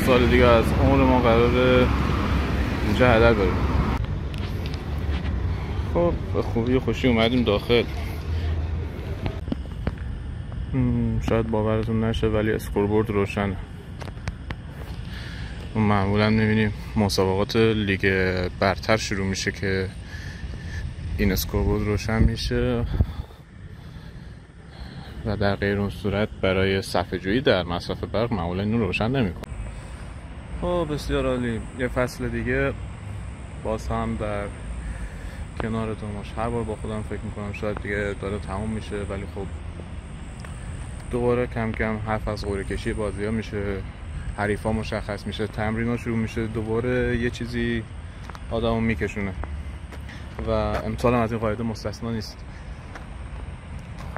سال دیگه از عمر ما قراره اینجا هدر بریم. خب به خوبی و خوشی اومدیم داخل. شاید باورتون نشه ولی اسکوربورد روشنه. معمولا میبینیم مسابقات لیگ برتر شروع میشه که این اسکوربورد روشن میشه و در غیر اون صورت برای صفحه جویی در مصرف برق معمولا اینو روشن نمیکنه. خب بسیار عالی. یه فصل دیگه باز هم در کنار دماش. هر بار با خودم فکر میکنم شاید دیگه داره تموم میشه، ولی خب دوباره کم کم حرف از قرعه کشی بازی ها میشه، حریفا مشخص میشه، تمرین ها شروع میشه، دوباره یه چیزی آدمو میکشونه و امسال هم از این قاعده مستثنا نیست.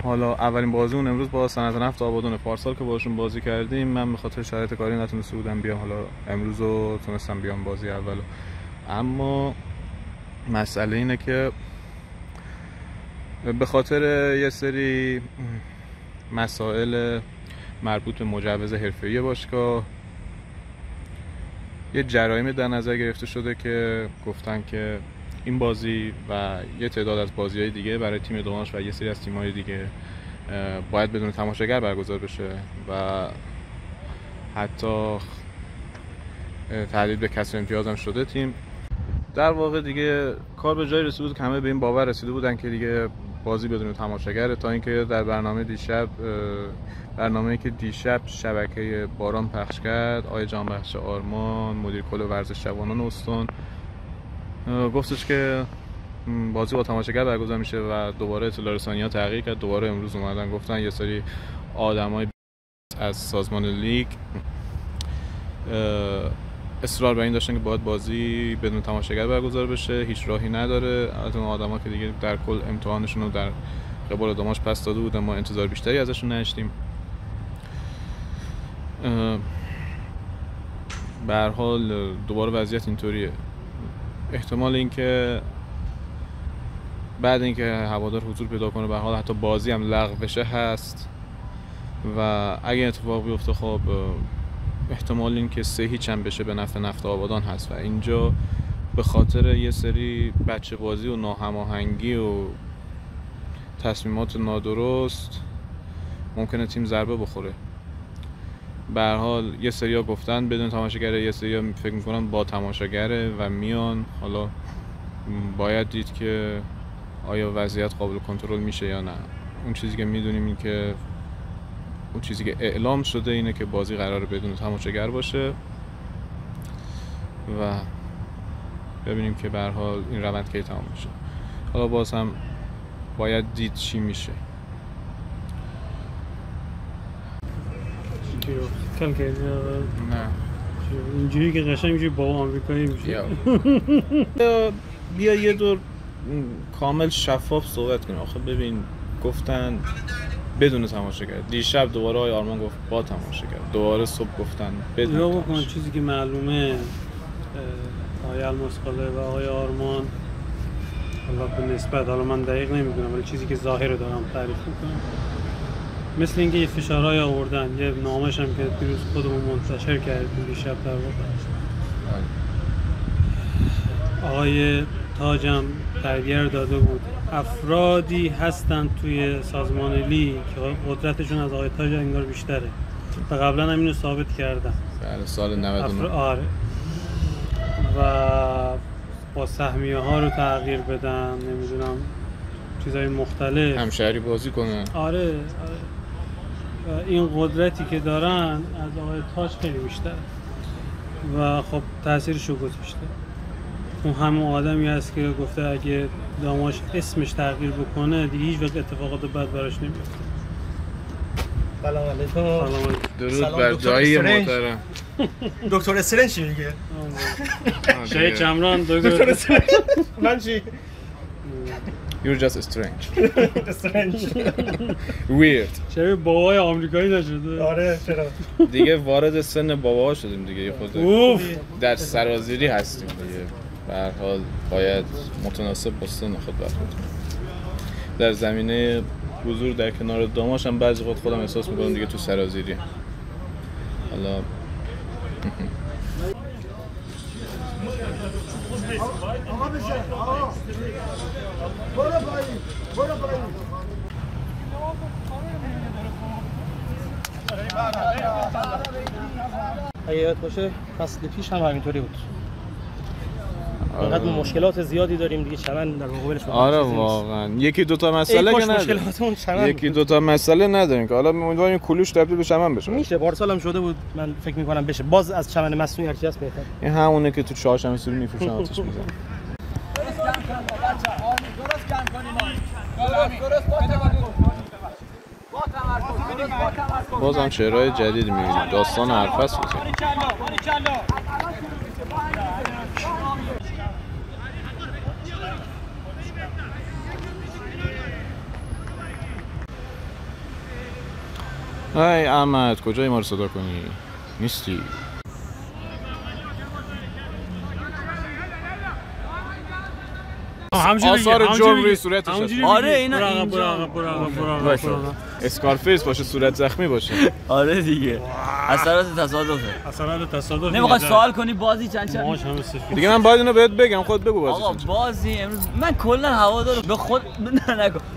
حالا اولین بازیمون امروز با صنعت نفت آبادان. پارسال که باشون بازی کردیم من به خاطر شرایط کاری نتونسته بودم بیام، حالا امروز رو تونستم بیام بازی اولو. اما مسئله اینه که به خاطر یه سری مسائل مربوط به مجوز حرفه‌ای باشگاه یه جرایمی در نظر گرفته شده که گفتن که این بازی و یه تعداد از بازی‌های دیگه برای تیم دماش و یه سری از تیم‌های دیگه باید بدون تماشاگر برگزار بشه و حتی تهدید به کسر امتیاز هم شده تیم. در واقع دیگه کار به جای رسیده بود که همه به این باور رسیده بودن که دیگه بازی بدون تماشاگره، تا اینکه در برنامه‌ای که دیشب شبکه باران پخش کرد، آقای جانبخش آرمان مدیر کل ورزش جوانان استان گفتش که بازی با تماشاگر برگزار میشه و دوباره اطلاع رسانی‌ها تغییر کرد. دوباره امروز اومدن گفتن یه سری آدمای از سازمان لیگ اصرار بر این داشتن که باید بازی بدون تماشاگر برگزار بشه، هیچ راهی نداره. از اون آدما که دیگه در کل امتحانشون رو در قبال دماش پس داده بودن، ما انتظار بیشتری ازشون نداشتیم. به هر حال دوباره وضعیت اینطوریه. احتمال اینکه بعد اینکه هوادار حضور پیدا کنه به هر حال حتی بازی هم لغو بشه هست و اگه اتفاق بیفته خب احتمال این که 3-0 هم بشه به نفع نفت آبادان هست و اینجا به خاطر یه سری بچه بازی و ناهماهنگی و تصمیمات نادرست ممکنه تیم ضربه بخوره. به هر حال یه سریا گفتن بدون تماشاگره، یه سریا فکر میکنن با تماشاگره و میان. حالا باید دید که آیا وضعیت قابل کنترل میشه یا نه. اون چیزی که میدونیم این که اون چیزی که اعلام شده اینه که بازی قراره بدون تماشاگر باشه و ببینیم که به هر حال این روند کی تمام میشه. حالا باز هم باید دید چی میشه. کم کردی؟ نه اینجوری که قشنگ میشه با آمریکایی میشه. بیا یه دور کامل شفاف صحبت کنیم. آخه ببین گفتن بدون تماشاگر، دیشب دوباره آقای آرمان گفت با تماشاگر، دوباره صبح گفتن بدون تماشاگر. چیزی که معلومه آقای المسقاله و آقای آرمان حالا به نسبت، حالا من دقیق نمیدونم ولی چیزی که ظاهر رو دارم تعریف میکنم، مثل اینکه یه فشارهای آوردن. یه نامش هم که دیروز خودمون منتشر کردیم دیشب در واقع آقای تاجم تغییر داده بود. افرادی هستن توی سازمان لیگ که قدرتشون از آقای تاج انگار بیشتره و قبلا هم اینو ثابت کردن. بله سال 99. آره. و با سهمیه ها رو تغییر بدن، نمیدونم چیزای مختلف، همشهری بازی کنن. آره. این قدرتی که دارن از آقای تاج خیلی بیشتره و خب تاثیرش رو گذاشته. اون همون آدمی هست که گفته اگه داماش اسمش تغییر بکنه دیگه هیچ وقت اتفاقات بد براش نمیفته. سلام علیکم. درود بر جایی محترم. دکتر استرنج چی میگه؟ شاید چمران دکتر استرنج. من چی؟ You're just strange. استرنج. Weird. شبیه بابای آمریکایی نشده؟ آره چرا؟ دیگه وارد سن باباها شدیم دیگه، یه خود در سرازیری هستیم دیگه. به هر حال باید متناسب با سن خود برخورد کنیم. در زمینه حضور در کنار داماش هم بعضی وقت خودم احساس میکنم دیگه تو سرازیری. حالا اگه یاد باشه فصل پیش هم همینطوری بود. اینقدر مشکلات زیادی داریم دیگه، چمن در مقابلش. آره واقعا یکی دو تا مسئله که نداریم. یکی دو تا مسئله نداریم که حالا امیدواریم کلوش تبدیل به چمن بشه. میشه پارسال هم شده بود، من فکر می‌کنم بشه. باز از چمن مصنوعی هر چی هست بهتر. این همونه که تو چهارشنبه سوری میفروشن آتش میزنن. درست کم کنیم. بازم شعرهای جدید می‌بینیم. داستان حرفست بود. ای احمد کجایی ما رو صدا کنی؟ نیستی؟ آثار جرم روی صورتش هست. آره اینا اینجا اسکارفیس باشه، صورت زخمی باشه. آره دیگه اثرات تصادفه. نمیخوای سوال کنی بازی چند دیگه من باید اینو بهت بگم، خود بگو بازی. آقا بازی امروز من کلا هوادار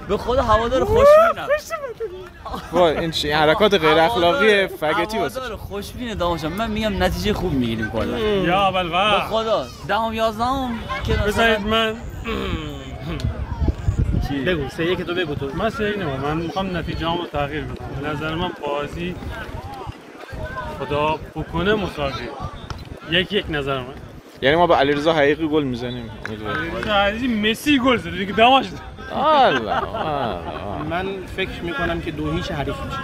به خود هوادار خوشبینم. وای این چی حرکات غیر اخلاقی فگتی واسه هوادار خوشبینه دامشم. من میگم نتیجه خوب میگیریم کلا. یا اول به خدا 10ام 11ام که بذارید من بگو 3-1 تو بگو تو. من 3-1 نمیگم، من میخوام نتیجه‌امو تغییر بدم. به نظر من بازی خدا بکنه مساوی 1-1 نظر من. یعنی ما به علیرضا حقیقی گل میزنیم. علیرضا مسی گل زد دیگه دماش. الله من فکر میکنم که 2-0 حریف میشه.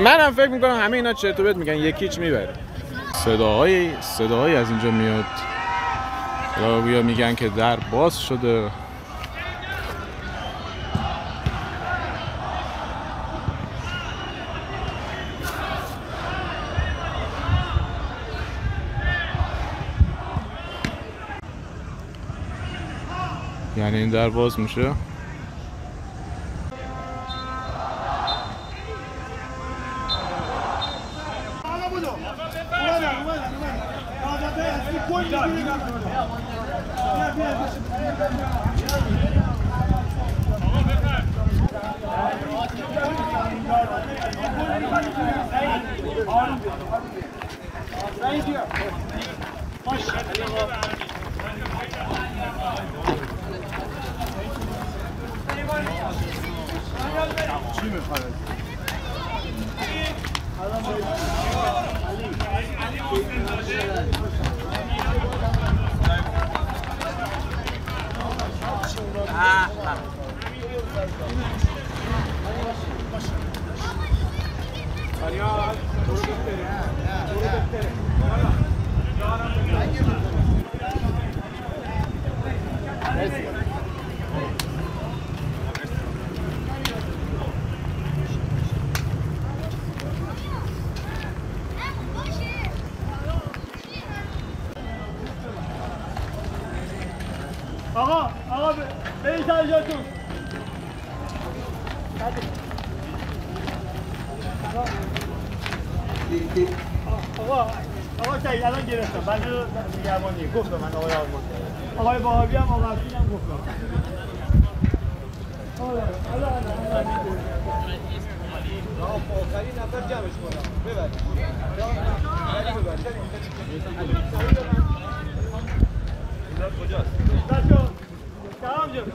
منم فکر میکنم همه اینا چرت و پرت میگن 1-0 میبره. صداهایی از اینجا میاد. یا میگن که در باز شده. یعنی این در باز میشه. آقا برید سر جاتون. آقا سعید الان گرفتم. بعد نگهبانی گفت به من آقای آرمان. آقای باهابی هم آقای عبدین هم گفت. آخرین نفر جمعش کنم. ببرید. کجاست؟ سلام جون.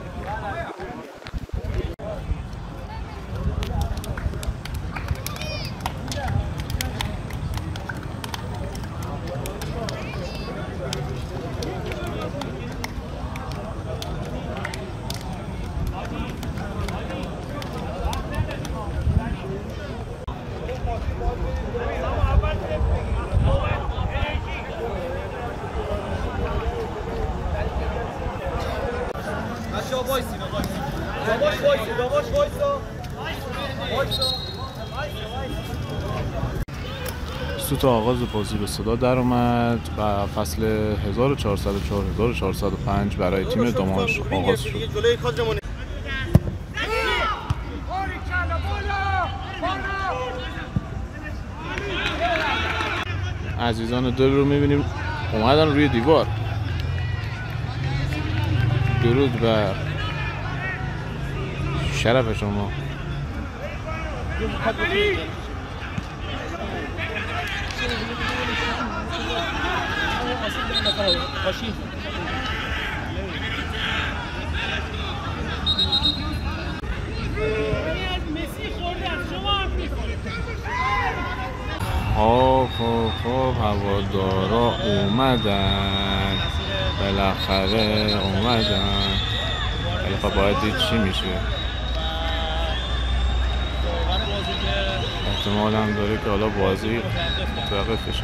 سوت آغاز بازی به صدا در اومد و فصل 1404-1405 برای تیم داماش آغاز شد. عزیزان دل رو میبینیم اومدن روی دیوار. درود بر شرف شما. خب هوادارا اومدن، بالاخره اومدن. ولی خب باید دید چی میشه. احتمال هم داره که حالا بازی متوقف بشه.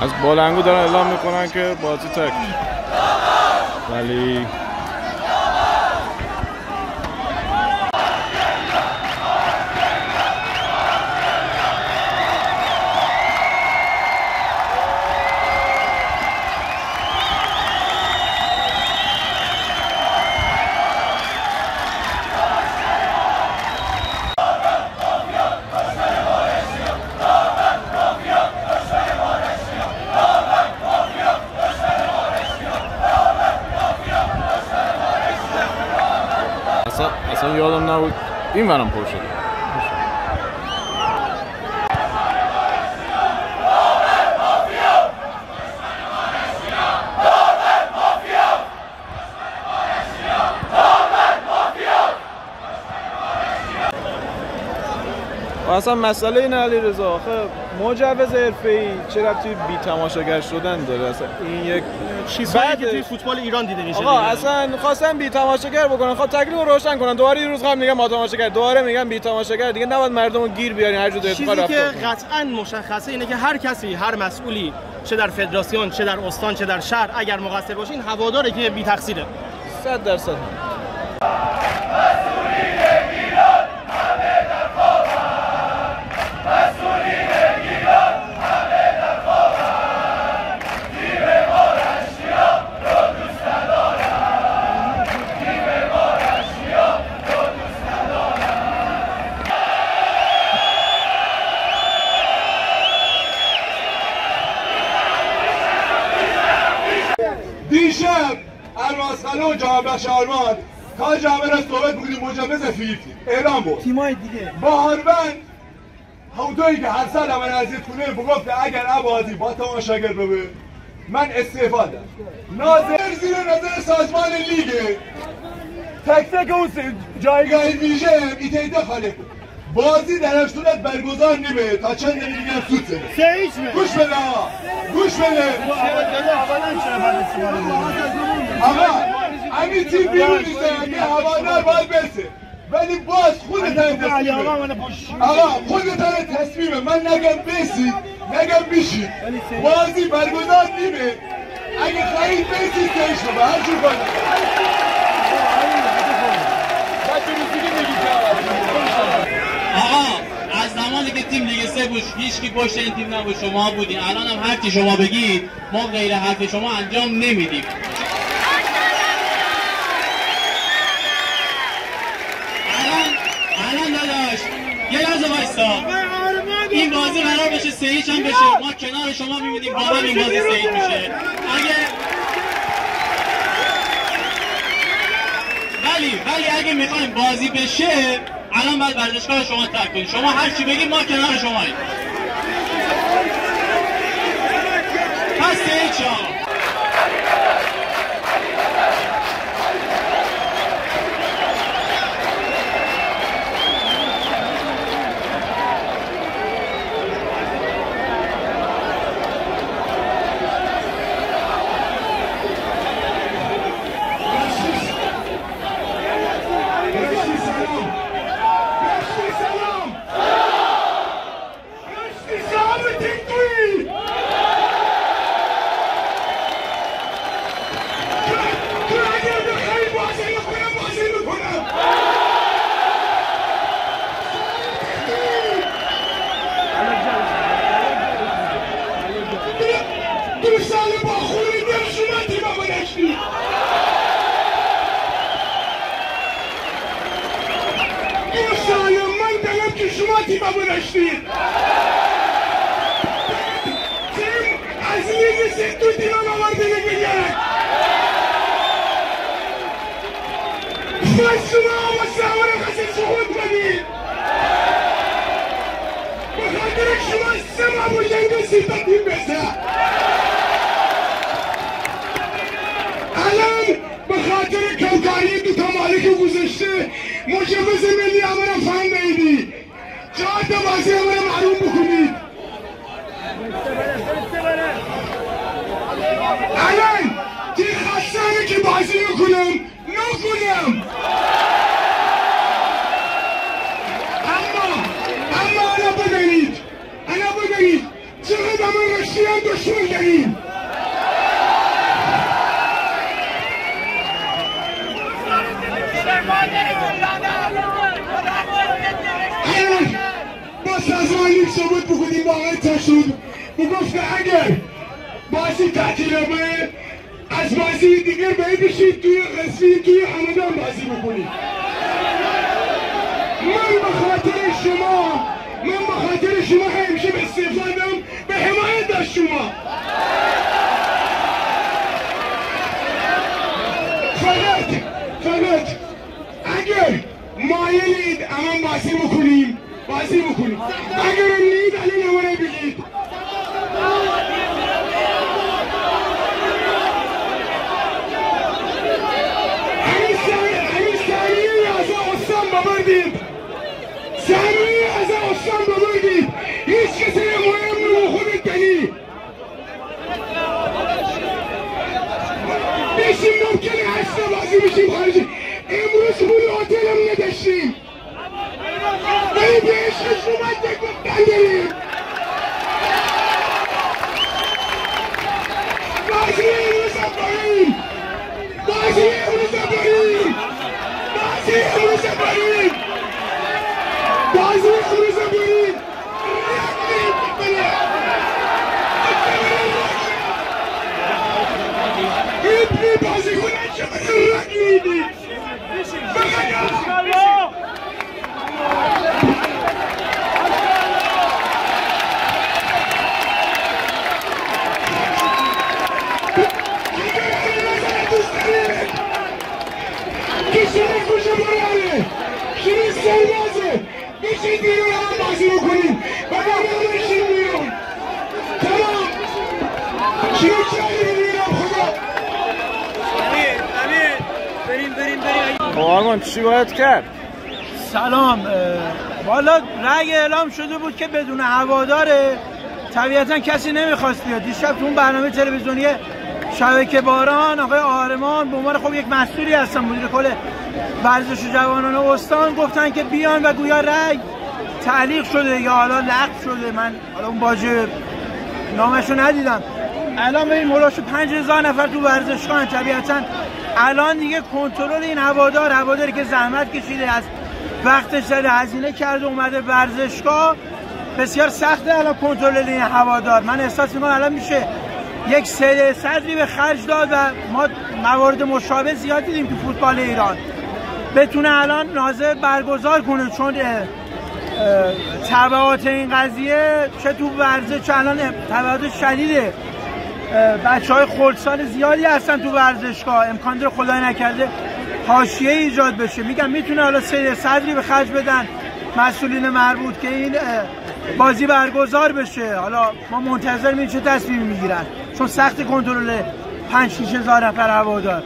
از بلنگو دارن اعلام میکنن که بازی تک، ولی اصلا یادم نبود این ورم پر شده. اصلا مسئله این علیرضا آخه مجوز حرفه‌ای چه ربطی بی تماشاگر شدن داره؟ اصلا این یک چیزایی که توی فوتبال ایران دیده میشه. آقا اصلا خواستن بی تماشاگر بکنن، خب تکلیف رو روشن کنن. دوباره یه روز قبل میگن با تماشاگر، دوباره میگن بی تماشاگر. دیگه نباید مردمو گیر بیارین هر جور دلت بخواد. چیزی که قطعاً مشخصه اینه که هر کسی، هر مسئولی، چه در فدراسیون، چه در استان، چه در شهر، اگر مقصر باشه این هواداره که بی تقصیره. 100%. دیشب المسخله و جامعه بخش آرمان تا جامعه را صحبت بکنیم مجوز فیلیپی اعلام بود. تیمای دیگه با هربن هودایی که هر سال من ازید کنه بگفت اگر عبادی با تماشاگر ببه من استعفا دادم. ناظر زیر نظر سازمان لیگه تک تک اون جایگاه ویژه ایتیده خاله بود. بازی در صورت برگزار نیمه تا چند دقیقه دیگه سود زده. گوش بده آقا، گوش بده آقا. همین تیم بیرون نیسته که هوادار باید برسه، ولی باز خودت هم تصمیمه. آقا خودت هم تصمیمه. من نگم بسید نگم بیشید. بازی برگزار نیمه، اگه خواهید بسید تایش رو هر جور باید آقا از زمانی که تیم لیگ 3 بود هیچ کی پشت این تیم نبود، شما بودین. الان هم هر چی شما بگید ما غیر حرف شما انجام نمیدیم. الان داداش یه لحظه وایسا، این بازی قرار بشه 3-0 هم بشه، ما کنار شما میبینیم با هم این بازی 3-0 میشه. ولی اگه میخوایم بازی بشه الان باید ورزشگاه شما ترک کنید. شما هر چی بگید ما کنار شماییم. پس 3-4. تیممو داشتید. تیم از لیگ سه تو تیمم آورده دیگه. بس شما مستعار خسته سقوط کنید. به خاطر شما سه ماه جنگ سی تا تیم بسه. الان به خاطر کمکاری دو تا مالک گذشته مجوز ملی امر فهم نیدی. 4 تا بازی امر محروم بکنید. الان تی خستانه که بازی نکنم نکنم. اما انا بدنید چقدر من رشتی هم دشمن داریم. با سازمان لیگ ثبوت بکنیم با آقای تاشود بگفت اگر بازی تعطیله به از بازی دیگر باید بشید توی قصفی توی همدان بازی بکنید. من به خاطر شما همیشه به استفادم به حمایت از شما. فقط اگر مایلید اما بازی بکنیم اگر نید الان همونه بگید. ثانیه از استان ببردید هیچ کسی مهم نمو خودت دنی بشیم ممکنه هسته بازی بشیم خارجی. امروز پول هتل هم نداشتیم ولی به عشق شما تکبتن داریم. بازی امروز بریم بازی کنن چقدر رد میدی. شیرین سربازه بشید بیرون هم بازی بکنیم و برنامه بشید بیرون. تمام شیرین چایی بیرون خدا. بریم آرمان چی باید کرد؟ سلام. والا رأی اعلام شده بود که بدون هواداره طبیعتا کسی نمیخواست بیاد. دیشب تو اون برنامه تلویزیونی شبکه باران آقای آرمان به عنوان خب یک مسئولی هستن مدیر کل ورزش جوانان استان گفتن که بیان و گویا رأی تعلیق شده یا حالا لغو شده. من حالا اون باجه نامشو ندیدم. الان ببین هولاشو 5000 نفر تو ورزشگاه. طبیعتا الان دیگه کنترل این هواداری که زحمت کشیده از وقتش داره هزینه کرده اومده ورزشگاه بسیار سخته الان کنترل این هوادار. من احساس می‌کنم الان میشه یک سده صدری به خرج داد و ما موارد مشابه زیاد دیدیم تو فوتبال ایران. بتونه الان ناظر برگزار کنه چون تبعات این قضیه چه تو ورزش چه الان تبعات شدیده. بچه‌های خردسال زیادی هستن تو ورزشگاه. امکان داره خدای نکرده حاشیه ایجاد بشه. میگم میتونه حالا سده صدری به خرج بدن مسئولین مربوط که این بازی برگزار بشه. حالا ما منتظر می‌بینیم چه تصمیمی میگیرن چون سخت کنترل 5-6 هزار نفر هوادار.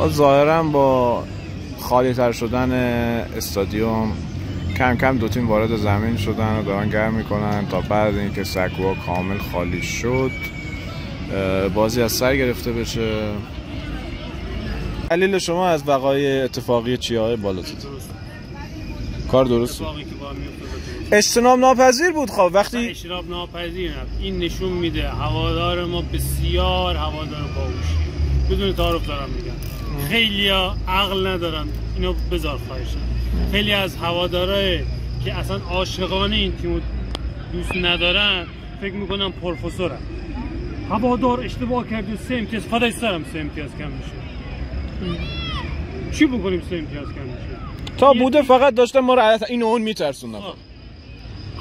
ظاهرا با خالی تر شدن استادیوم کم کم دو تیم وارد زمین شدن و دارن گرم میکنن تا بعد اینکه سکوها کامل خالی شد بازی از سر گرفته بشه. دلیل شما از وقایع اتفاقی چیاهای بالاتید؟ کار درست بود؟ اجتناب ناپذیر بود. خب وقتی اجتناب ناپذیر این نشون میده هوادار ما بسیار هوادار باهوشی. بدون تعارف دارم میگم خیلیا عقل ندارن. اینو بذار خواهشم. خیلی از هوادارای که اصلا عاشقانه این تیمو دوست ندارن فکر میکنن پروفسورن. هوادار اشتباه کرده 3 امتیاز، فدای سرم 3 امتیاز کم میشه. چی بکنیم 3 امتیاز کم میشه؟ تا بوده فقط داشتن ما رو این اون میترسوندن.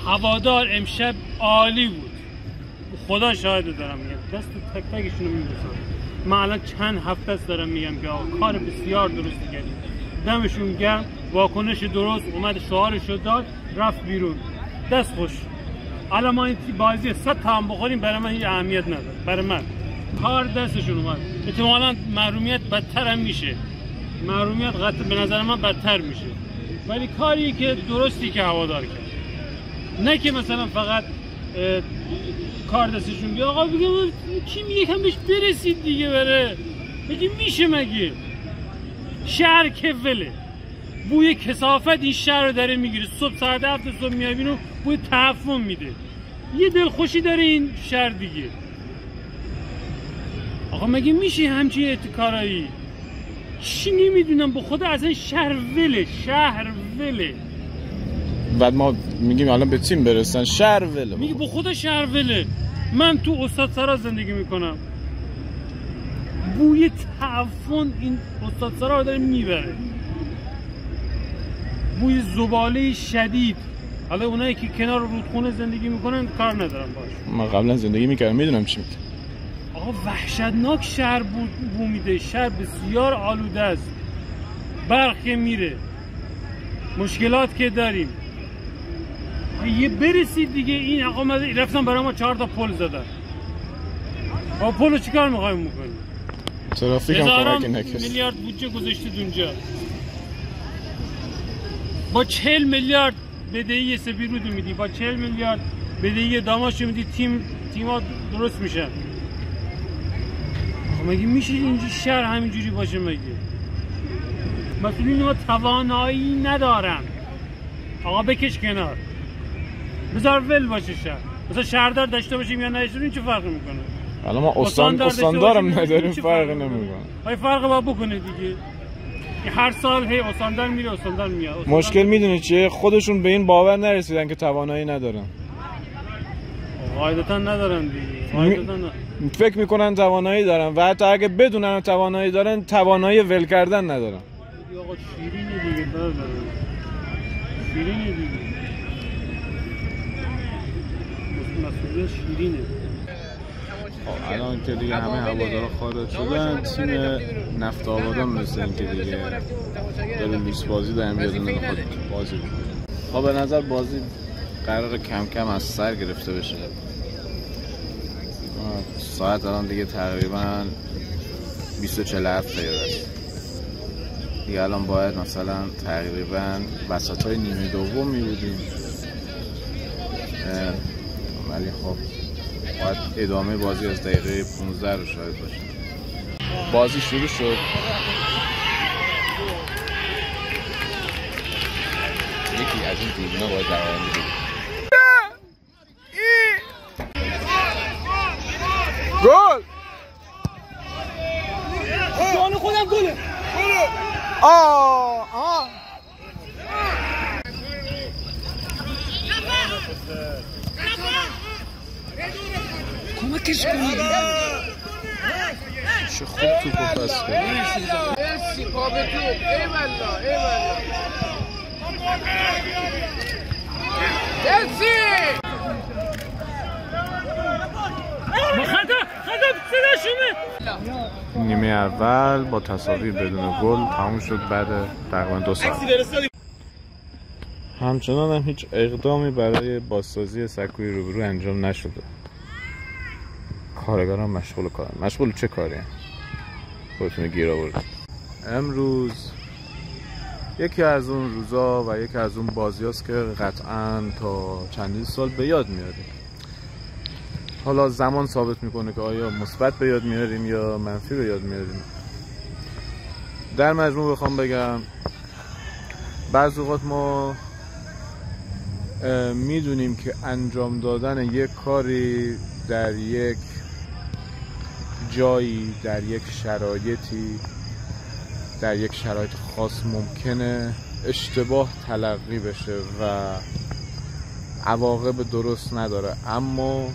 هوادار امشب عالی بود، خدا شاهد دارم میگم، دست تک تکشون رو میبوسم. من الان چند هفته است دارم میگم که آقا کار بسیار درستی کردیم، دمشون گرم، واکنش درست اومد، شعارش رو داد، رفت بیرون، دست خوش. الان ما این بازی 100 تا هم بخوریم برای من هیچ اهمیت نداره، برای من کار دستشون اومد. احتمالاً محرومیت بدتر هم میشه، محرومیت قطع به نظر من بدتر میشه، ولی کاری که درستی که هوادار کرد، نه که مثلا فقط کار دستشون بیاد. آقا بگم کی میگه کم بهش برسید دیگه، بره بگی میشه مگه؟ شهر که وله، بوی کثافت این شهر رو داره میگیره. صبح ساعت 7 صبح میای بینو بوی تعفن میده. یه دلخوشی داره این شهر دیگه. آقا مگه میشه همچین اعتکارایی؟ چی نمیدونم به خدا، اصلا شهر وله، شهر وله. بعد ما میگیم الان به تیم برسن، شهر وله. میگه به خدا شهر وله. من تو استادسرا زندگی میکنم، بوی تعفن این استادسرا رو داره میبره، بوی زباله شدید. حالا اونایی که کنار رودخونه زندگی میکنن کار ندارم باش، من قبلا زندگی میکردم میدونم چی میگه. آقا وحشتناک شهر بو میده، شهر بسیار آلوده است، برق که میره، مشکلات که داریم. یه برسید دیگه. این آقا رفتن برای ما 4 تا پل زدن، با پل چیکار میخوایم بکنیم؟ ترافیک هم کمکی نکرد. میلیارد بودجه گذاشتید اونجا، با 40 میلیارد بدهی سپیرود میدی، با 40 میلیارد بدهی داماشو میدی، تیم‌ها درست میشن. مگه میشه اینجا شهر همینجوری باشه؟ مگه مسئولین ما توانایی ندارن؟ آقا بکش کنار، بذار ول باشه شهر. مثلا شهردار داشته باشیم یا نداشته باشیم چه فرقی میکنه؟ حالا ما استاندارم نداریم، فرقی نمیکنه. های فرق با بکنه دیگه. هر سال هی استاندار میره، استاندار میاد. مشکل میدونی چیه؟ خودشون به این باور نرسیدن که توانایی ندارن. قاعدتا ندارن دیگه. فکر میکنن توانایی دارن و حتی اگه بدونن توانایی دارن، توانایی ول کردن ندارن. آقا شیرینه دیگه، شیرینه دیگه، مسئولیت شیرینه. الان که دیگه همه هوادارا خارج شدن، تیم نفت آبادان مثل این که دیگه داره لیست بازی دارم یه دونه میخواد بازی بکنه. به نظر بازی قرار کم کم از سر گرفته بشه. ساعت الان دیگه تقریبا 20:47 است دیگه. الان باید مثلا تقریبا وسطای نیمه دوم می بودیم، ولی خب باید ادامه بازی از دقیقه 15 رو شاید باشه. بازی شروع شد. یکی از این دیونا باید دوام میدید. گل! جان خودم گله. کمکش کنید. چه خوب توپو پس کرد. مرسی پا به توپ. ایوالله ایوالله. مرسی. نیمه اول با تساوی بدون گل تموم شد بعد تقریبا 2 ساعت. همچنان هم هیچ اقدامی برای بازسازی سکوی روبرو انجام نشده. کارگران مشغول کارن. مشغول چه کاری هم؟ خودتون گیر آوردید. امروز یکی از اون روزا و یکی از اون بازی هست که قطعا تا چندین سال به یاد میاریم. حالا زمان ثابت میکنه که آیا مثبت به یاد میاریم یا منفی به یاد میاریم. در مجموع بخوام بگم بعضی اوقات ما میدونیم که انجام دادن یک کاری در یک جایی، در یک شرایطی، در یک شرایط خاص ممکنه اشتباه تلقی بشه و عواقب درست نداره، اما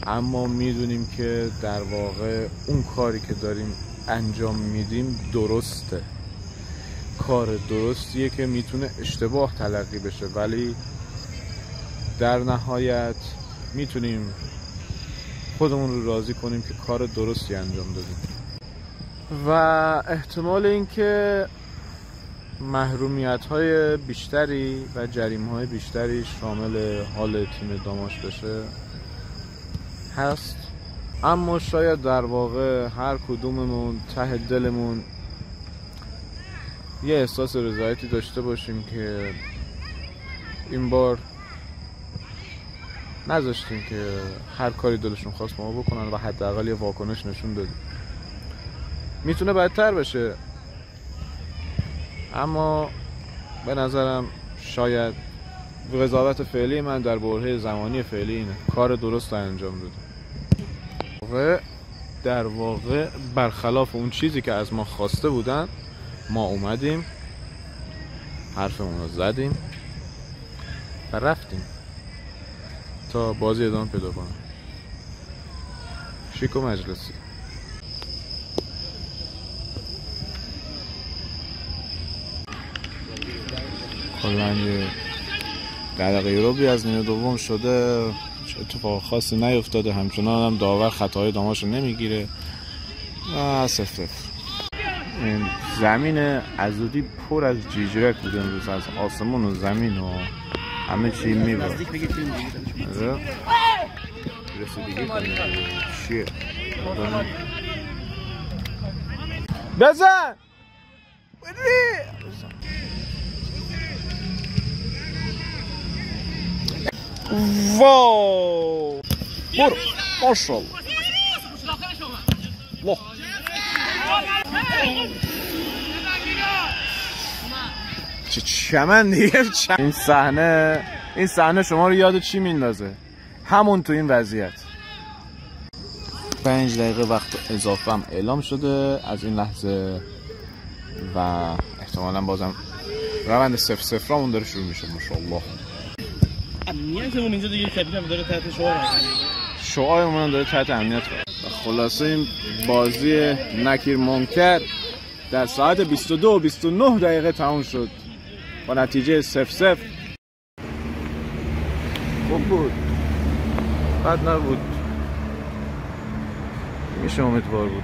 اما میدونیم که در واقع اون کاری که داریم انجام میدیم درسته، کار درستیه که میتونه اشتباه تلقی بشه، ولی در نهایت میتونیم خودمون رو راضی کنیم که کار درستی انجام دادیم. و احتمال اینکه محرومیت‌های بیشتری و جریمه‌های بیشتری شامل حال تیم داماش بشه هست، اما شاید در واقع هر کدوممون ته دلمون یه احساس رضایتی داشته باشیم که این بار نذاشتیم که هر کاری دلشون خواست ما بکنن و حداقل یه واکنش نشون دادیم. میتونه بدتر بشه، اما به نظرم شاید قضاوت فعلی من در برهه زمانی فعلی اینه کار درست رو انجام دادیم. در واقع برخلاف اون چیزی که از ما خواسته بودن، ما اومدیم حرفمون رو زدیم و رفتیم تا بازی ادامه پیدا کنه. شیک و مجلسی. کلاً یه دقیقه رو از نیمه دوم شده، اتفاق خاصی نیفتاده، همچنان هم داور خطاهای داماش رو نمیگیره و 0-0. این زمین عزودی پر از جیجرک بود امروز، از آسمون و زمین و همه چی میبارد. رسیدگی کنید چیه؟ بزن! واو! برو! ماشالله! الله! چه چمن دیگه. این صحنه شما رو یاد چی میندازه؟ همون تو این وضعیت. 5 دقیقه وقت اضافه هم اعلام شده از این لحظه و احتمالاً بازم روند 0-0 رامون داره شروع میشه. ماشاءالله. امنیتمون اینجا دیگه کپیتان داره تحت شعار، شعارمون داره تحت امنیت. خلاصه این بازی نکیر منکر در ساعت 22 و 29 دقیقه تموم شد با نتیجه 0-0. خوب بود، بد نبود، میشه امیدوار بود.